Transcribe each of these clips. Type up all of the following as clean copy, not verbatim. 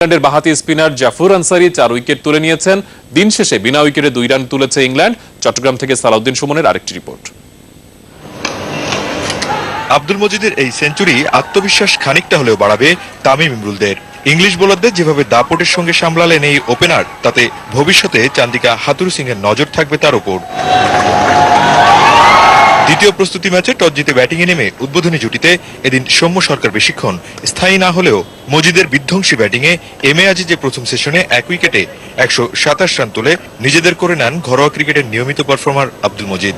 ইংল্যান্ডের বাঁহাতি spinner Zafar Ansari 4 wicket তুলে নিয়েছেন। দিন শেষে বিনা উইকেটে 2 রান তুলেছে ইংল্যান্ড। চট্টগ্রাম থেকে সালাউদ্দিন সুমনের আরেকটি রিপোর্ট। আব্দুল মজিদের এই সেঞ্চুরি আত্মবিশ্বাস খানিকটা হলেও বাড়াবে তামিম ইমরুলদের। ইংলিশ বোলারদের যেভাবে দাপটের সঙ্গে সামলালেন এই ওপেনার, তাতে ভবিষ্যতে চান্দিকা হাথুরু সিংয়ের নজর থাকবে তার উপর। দ্বিতীয় প্রস্তুতি ম্যাচে টস জিতে ব্যাটিংয়ে নেমে উদ্বোধনী জুটিতে এদিন সৌম্য সরকার বেশিক্ষণ স্থায়ী না হলেও মজিদের বিধ্বংসী ব্যাটিংয়ে এমএ আজিজে প্রথম সেশনে 1 উইকেটে 127 রান তুলে নিজেদের করে নেন ঘরোয়া ক্রিকেটের নিয়মিত পারফর্মার আব্দুল মজিদ।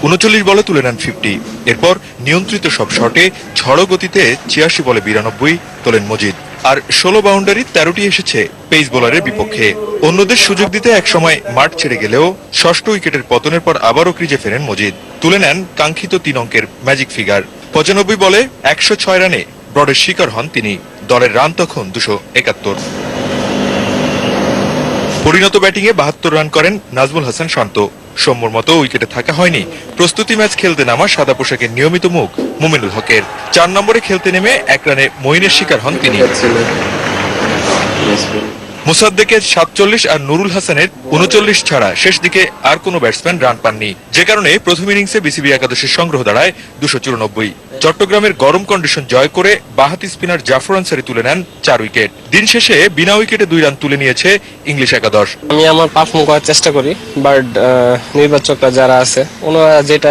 39 বলে তুলে নেন 50। এরপর নিয়ন্ত্রিত সব শটে ঝড়ো গতিতে 86 বলে 92 তোলেন মজিদ। আর 16 বাউন্ডারি 13টি এসেছে পেস বোলারের বিপক্ষে। অন্যদের সুযোগ দিতে একসময় মাঠ ছেড়ে গেলেও ষষ্ঠ উইকেটের পতনের পর আবারও ক্রিজে ফেরেন মজিদ। তুলে নেন কাঙ্ক্ষিত 3 অঙ্কের ম্যাজিক ফিগার। 95 বলে 106 রানে ব্রডের শিকার হন তিনি। দলের রান তখন 271। পরিণত ব্যাটিংয়ে 72 রান করেন নাজমুল হাসান শান্ত। সৌম্যর মতো উইকেটে থাকা হয়নি প্রস্তুতি ম্যাচ খেলতে নামা সাদা পোশাকের নিয়মিত মুখ মুমিনুল হকের। 4 নম্বরে খেলতে নেমে 1 রানে মঈনের শিকার হন তিনি। মুসাদ্দেকের 47 আর নুরুল হাসানের 39 ছাড়া শেষ দিকে আর কোনো ব্যাটসম্যান রান পাননি, যে কারণে প্রথম ইনিংসে বিসিবি একাদশের সংগ্রহ দাঁড়ায় 294। চট্টগ্রামের গরম কন্ডিশন জয় করে বাঁহাতি স্পিনার জাফর আনসারী তুলে নেন 4 উইকেট। দিন শেষে বিনা উইকেটে 2 রান তুলে নিয়েছে ইংলিশ একাদশ। আমি আমার পারফর্ম করার চেষ্টা করি, বাট নির্বাচকরা যারা আছে ওনারা যেটা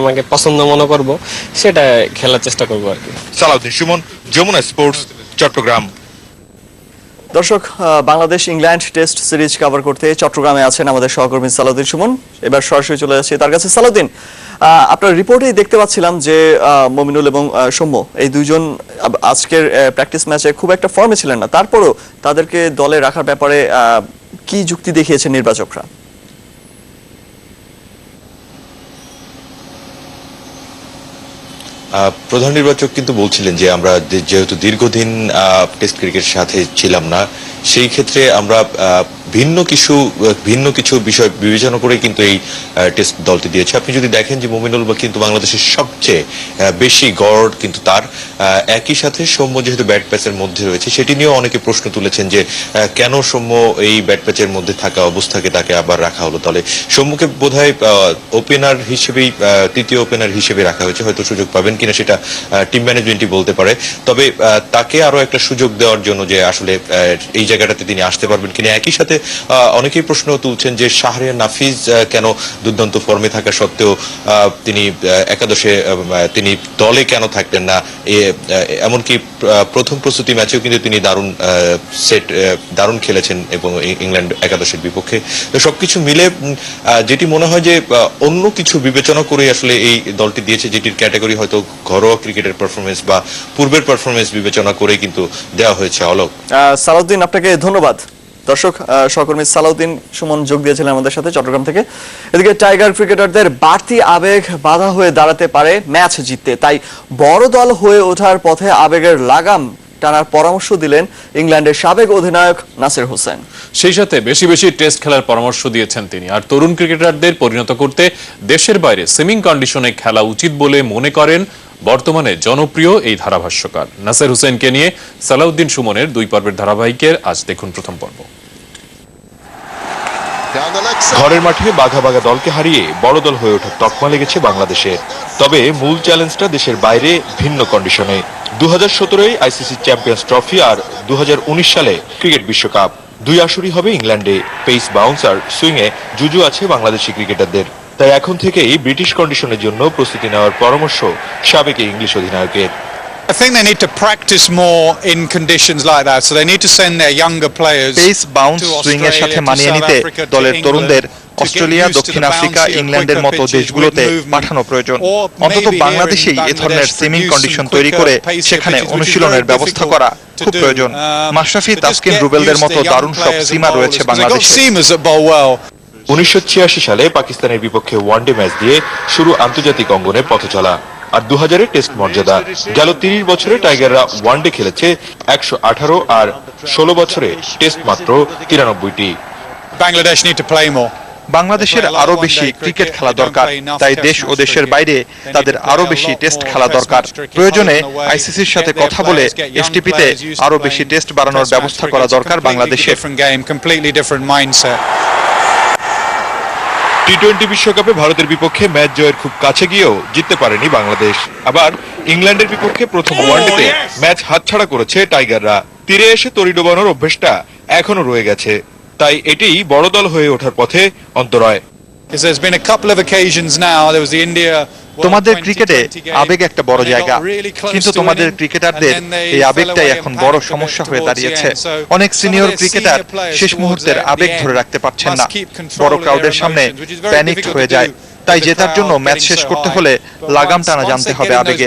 আমাকে পছন্দ মনে করবো সেটা খেলার চেষ্টা করবো আর কি। সালাউদ্দিন সুমন, যমুনা স্পোর্টস, চট্টগ্রাম। দর্শক, Bangladesh England test series cover করতে চট্টগ্রামে আছেন আমাদের সহকর্মী সালাউদ্দিন সুমন। এবার সরাসরি চলে যাচ্ছি তার কাছে। সালাউদ্দিন, আপনার রিপোর্টেই দেখতে পাচ্ছিলাম যে মমিনুল এবং সৌম্য এই দুইজন আজকের প্র্যাকটিস ম্যাচে খুব একটা ফর্মে ছিলেন না, তারপরও তাদেরকে দলে রাখার ব্যাপারে কি যুক্তি দেখিয়েছেন নির্বাচকরা? প্রধান নির্বাচক কিন্তু বলছিলেন যে আমরা যেহেতু দীর্ঘদিন টেস্ট ক্রিকেটের সাথে ছিলাম না, সেই ক্ষেত্রে আমরা ভিন্ন কিছু বিষয় বিবেচনা করে কিন্তু এই টেস্ট দলটি দিয়েছে। আপনি যদি দেখেন যে মমিনুল কিন্তু বাংলাদেশের সবচেয়ে বেশি গড় কিন্তু তার, একই সাথে সৌম্য যেহেতু ব্যাট প্যাচের মধ্যে রয়েছে সেটি নিয়েও অনেকে প্রশ্ন তুলেছেন যে কেন সৌম্য এই ব্যাট প্যাচের মধ্যে থাকা অবস্থাকে তাকে আবার রাখা হলো দলে। সৌম্যকে বোধহয় ওপেনার হিসেবেই, তৃতীয় ওপেনার হিসেবে রাখা হয়েছে, হয়তো সুযোগ পাবেন কিনা সেটা টিম ম্যানেজমেন্টই বলতে পারে। তবে তাকে আরো একটা সুযোগ দেওয়ার জন্য যে আসলে এই জায়গাটাতে তিনি আসতে পারবেন কিনা। একই সাথে অনেকেই প্রশ্ন তুলছেন যে শাহরিয়ার নাফিজ কেন দুর্দান্ত ফর্মে থাকা সত্ত্বেও তিনি একাদশে, তিনি দলে কেন থাকলেন না। এমনকি প্রথম প্রস্তুতি ম্যাচেও কিন্তু তিনি দারুণ খেলেছেন এবং ইংল্যান্ড একাদশের বিপক্ষে। তো সবকিছু মিলে যেটি মনে হয় যে অন্য কিছু বিবেচনা করে আসলে এই দলটি দিয়েছে, যেটির ক্যাটাগরি হয়তো ঘরোয়া ক্রিকেটের পারফরমেন্স বা পূর্বের পারফরমেন্স বিবেচনা করে কিন্তু দেওয়া হয়েছে। অলোক, সালাউদ্দিন, আপনাকে ধন্যবাদ। দর্শক, সহকর্মী সালাউদ্দিন সুমন যোগ দিয়েছিলেন আমাদের সাথে চট্টগ্রাম থেকে। এদিকে টাইগার ক্রিকেটারদের বাড়তি আবেগ বাধা হয়ে দাঁড়াতে পারে ম্যাচ জিততে, তাই বড় দল হয়ে ওঠার পথে আবেগের লাগাম টানার পরামর্শ দিলেন ইংল্যান্ডের সাবেক অধিনায়ক নাসির হোসেন। সেই সাথে বেশি বেশি টেস্ট খেলার পরামর্শ দিয়েছেন তিনি। আর তরুণ ক্রিকেটারদের পরিণত করতে দেশের বাইরে সুইমিং কন্ডিশনে খেলা উচিত বলে মনে করেন বর্তমানে জনপ্রিয় এই ধারাভাষ্যকার। নাসির হোসেনকে নিয়ে সালাউদ্দিন সুমনের 2 পর্বের ধারাবাহিকের আজ দেখুন প্রথম পর্ব। ঘরের মাঠে বাঘা বাঘা দলকে হারিয়ে বড় দল হয়ে ওঠার তকমা লেগেছে বাংলাদেশে। তবে মূল চ্যালেঞ্জটা দেশের বাইরে ভিন্ন কন্ডিশনে। 2017 আইসিসি চ্যাম্পিয়ন্স ট্রফি আর 2019 সালে ক্রিকেট বিশ্বকাপ, 2 আসরই হবে ইংল্যান্ডে। পেস, বাউন্স আর সুইংয়ে জুজু আছে বাংলাদেশি ক্রিকেটারদের। তাই এখন থেকেই ব্রিটিশ কন্ডিশনের জন্য প্রস্তুতি নেওয়ার পরামর্শ সাবেক ইংলিশ অধিনায়কের। I think they need to practice more in conditions like that, so they need to send their younger players pace, bounce, swing এর সাথে মানিয়ে নিতে দলের তরুণদের অস্ট্রেলিয়া, দক্ষিণ আফ্রিকা, ইংল্যান্ডের মতো দেশগুলোতে পাঠানো প্রয়োজন। অন্তত বাংলাদেশেই এ ধরনের সুইমিং কন্ডিশন তৈরি করে সেখানে অনুশীলনের ব্যবস্থা করা খুব প্রয়োজন। মাশরাফি, তাসকিন, রুবেলদের মতো দারুণ সব সিমার রয়েছে বাংলাদেশে। 1986 সালে পাকিস্তানের বিপক্ষে ওয়ানডে ম্যাচ দিয়ে শুরু আন্তর্জাতিক অঙ্গনে পথ চলা, আর 2000-এ টেস্ট মর্যাদা। গেল 30 বছরে টাইগাররা ওয়ানডে খেলেছে 118 আর 16 বছরে টেস্ট মাত্র 93টি। Bangladesh need to play more. বাংলাদেশের আরো বেশি ক্রিকেট খেলা দরকার, তাই দেশ ও দেশের বাইরে তাদের আরো বেশি টেস্ট খেলা দরকার। প্রয়োজনে আইসিসির সাথে কথা বলে এফটিপিতে আরো বেশি টেস্ট বাড়ানোর ব্যবস্থা করা দরকার বাংলাদেশের। টি-20 বিশ্বকাপে ভারতের বিপক্ষে ম্যাচ জয়ের খুব কাছে গিয়েও জিততে পারেনি বাংলাদেশ। আবার ইংল্যান্ডের বিপক্ষে প্রথম ওয়ানডেতে ম্যাচ হাতছাড়া করেছে টাইগাররা। তীরে এসে তরি ডোবানোর অভ্যেসটা এখনো রয়ে গেছে, তাই এটি বড় দল হয়ে ওঠার পথে অন্তরায়। তোমাদের ক্রিকেটে আবেগ একটা বড় জায়গা, কিন্তু তোমাদের ক্রিকেটারদের এই আবেগটাই এখন বড় সমস্যা হয়ে দাঁড়িয়েছে। অনেক সিনিয়র ক্রিকেটার শেষ মুহূর্তের আবেগ ধরে রাখতে পারছেন না, বড় ক্রাউডের সামনে প্যানিকড হয়ে যায়। তাই জেতার জন্য ম্যাচ শেষ করতে হলে লাগাম টানা জানতে হবে আবেগে।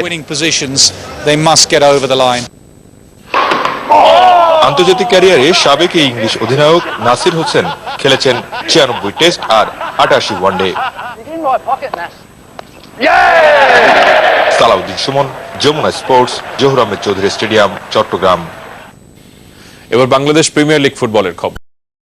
আন্তর্জাতিক ক্যারিয়ারে সাবেক এই ইংলিশ অধিনায়ক নাসির হোসেন খেলেছেন 96 টেস্ট আর 88 one day. Salauddin Suman, Jamuna sports, Zahur Ahmed Chowdhury stadium, Chittagong. এবার বাংলাদেশ প্রিমিয়ার লিগ ফুটবলের খবর।